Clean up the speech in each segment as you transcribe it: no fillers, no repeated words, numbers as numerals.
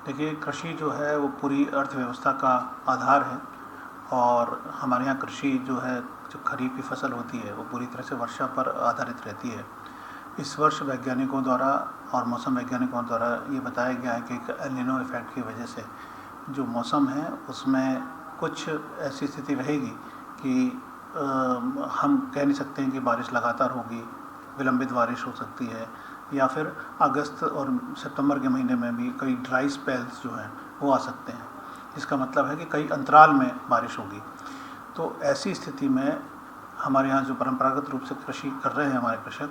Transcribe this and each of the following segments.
देखिए, कृषि जो है वो पूरी अर्थव्यवस्था का आधार है। और हमारे यहाँ कृषि जो है, जो खरीफ की फसल होती है, वो पूरी तरह से वर्षा पर आधारित रहती है। इस वर्ष वैज्ञानिकों द्वारा और मौसम वैज्ञानिकों द्वारा ये बताया गया है कि एक एल नीनो इफेक्ट की वजह से जो मौसम है उसमें कुछ ऐसी स्थिति रहेगी कि हम कह नहीं सकते हैं कि बारिश लगातार होगी, विलंबित बारिश हो सकती है, या फिर अगस्त और सितंबर के महीने में भी कई ड्राई स्पेल्स जो हैं वो आ सकते हैं। इसका मतलब है कि कई अंतराल में बारिश होगी। तो ऐसी स्थिति में हमारे यहाँ जो परंपरागत रूप से कृषि कर रहे हैं हमारे कृषक,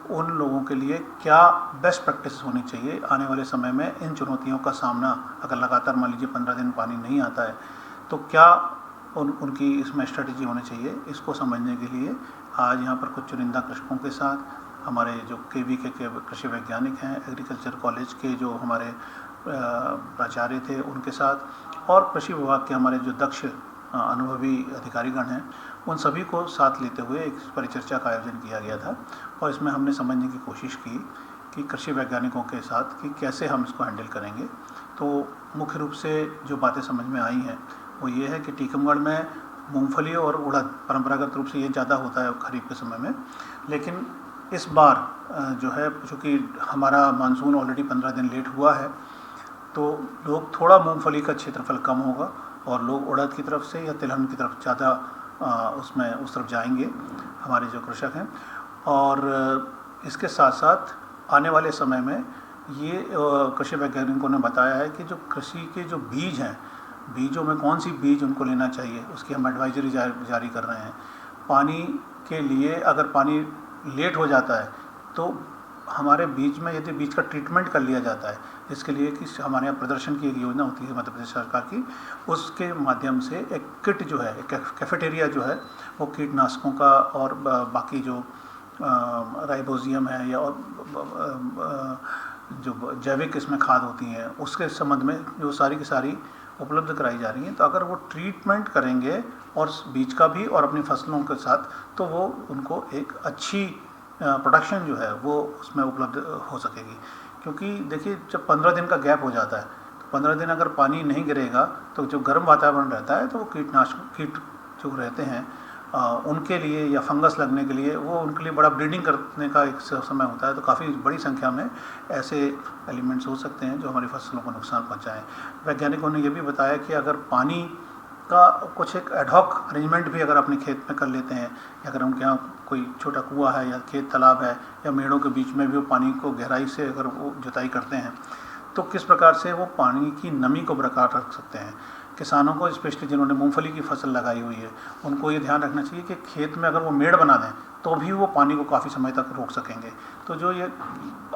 उन लोगों के लिए क्या बेस्ट प्रैक्टिस होनी चाहिए आने वाले समय में इन चुनौतियों का सामना, अगर लगातार मान लीजिए 15 दिन पानी नहीं आता है तो क्या उनकी इसमें स्ट्रेटजी होनी चाहिए, इसको समझने के लिए आज यहाँ पर कुछ चुनिंदा कृषकों के साथ हमारे जो केवी के कृषि वैज्ञानिक हैं, एग्रीकल्चर कॉलेज के जो हमारे प्राचार्य थे उनके साथ, और कृषि विभाग के हमारे जो दक्ष अनुभवी अधिकारीगण हैं, उन सभी को साथ लेते हुए एक परिचर्चा का आयोजन किया गया था। और इसमें हमने समझने की कोशिश की कि कृषि वैज्ञानिकों के साथ कि कैसे हम इसको हैंडल करेंगे। तो मुख्य रूप से जो बातें समझ में आई हैं वो ये है कि टीकमगढ़ में मूंगफली और उड़द परंपरागत रूप से ये ज़्यादा होता है खरीफ के समय में, लेकिन इस बार जो है चूँकि हमारा मानसून ऑलरेडी 15 दिन लेट हुआ है, तो लोग थोड़ा मूंगफली का क्षेत्रफल कम होगा और लोग उड़द की तरफ से या तिलहन की तरफ ज़्यादा उसमें उस तरफ जाएंगे हमारे जो कृषक हैं। और इसके साथ साथ आने वाले समय में ये कृषि वैज्ञानिकों ने बताया है कि जो कृषि के जो बीज हैं, बीजों में कौन सी बीज उनको लेना चाहिए उसकी हम एडवाइजरी जारी कर रहे हैं। पानी के लिए अगर पानी लेट हो जाता है तो हमारे बीज में यदि बीज का ट्रीटमेंट कर लिया जाता है, जिसके लिए कि हमारे यहाँ प्रदर्शन की एक योजना होती है मध्य प्रदेश सरकार की, उसके माध्यम से एक किट जो है, एक कैफेटेरिया जो है, वो कीटनाशकों का और बाकी जो राइबोजियम है या और जो जैविक इसमें खाद होती हैं उसके संबंध में जो सारी की सारी उपलब्ध कराई जा रही हैं। तो अगर वो ट्रीटमेंट करेंगे और बीज का भी और अपनी फसलों के साथ, तो वो उनको एक अच्छी प्रोडक्शन जो है वो उसमें उपलब्ध हो सकेगी। क्योंकि देखिए, जब 15 दिन का गैप हो जाता है तो 15 दिन अगर पानी नहीं गिरेगा तो जो गर्म वातावरण रहता है तो वो कीट जो रहते हैं उनके लिए या फंगस लगने के लिए वो उनके लिए बड़ा ब्रीडिंग करने का एक समय होता है। तो काफ़ी बड़ी संख्या में ऐसे एलिमेंट्स हो सकते हैं जो हमारी फसलों को नुकसान पहुंचाएं। वैज्ञानिकों ने ये भी बताया कि अगर पानी का कुछ एक एडहॉक अरेंजमेंट भी अगर अपने खेत में कर लेते हैं, या अगर उनके यहाँ कोई छोटा कुआं है या खेत तालाब है या मेड़ों के बीच में भी वो पानी को गहराई से अगर वो जुताई करते हैं तो किस प्रकार से वो पानी की नमी को बरकरार रख सकते हैं। किसानों को, स्पेशली जिन्होंने मूंगफली की फसल लगाई हुई है, उनको ये ध्यान रखना चाहिए कि खेत में अगर वो मेड़ बना दें तो भी वो पानी को काफ़ी समय तक रोक सकेंगे। तो जो ये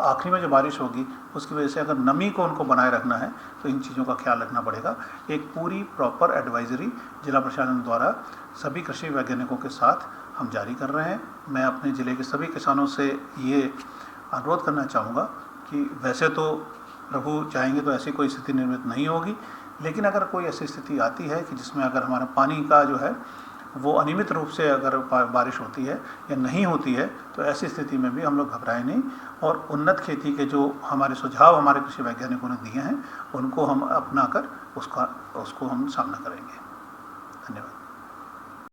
आखिरी में जो बारिश होगी उसकी वजह से अगर नमी को उनको बनाए रखना है तो इन चीज़ों का ख्याल रखना पड़ेगा। एक पूरी प्रॉपर एडवाइजरी जिला प्रशासन द्वारा सभी कृषि वैज्ञानिकों के साथ हम जारी कर रहे हैं। मैं अपने ज़िले के सभी किसानों से ये अनुरोध करना चाहूँगा कि वैसे तो प्रभु चाहेंगे तो ऐसी कोई स्थिति निर्मित नहीं होगी, लेकिन अगर कोई ऐसी स्थिति आती है कि जिसमें अगर हमारा पानी का जो है वो अनियमित रूप से अगर बारिश होती है या नहीं होती है, तो ऐसी स्थिति में भी हम लोग घबराएं नहीं और उन्नत खेती के जो हमारे सुझाव हमारे कृषि वैज्ञानिकों ने दिए हैं उनको हम अपनाकर उसको हम सामना करेंगे। धन्यवाद।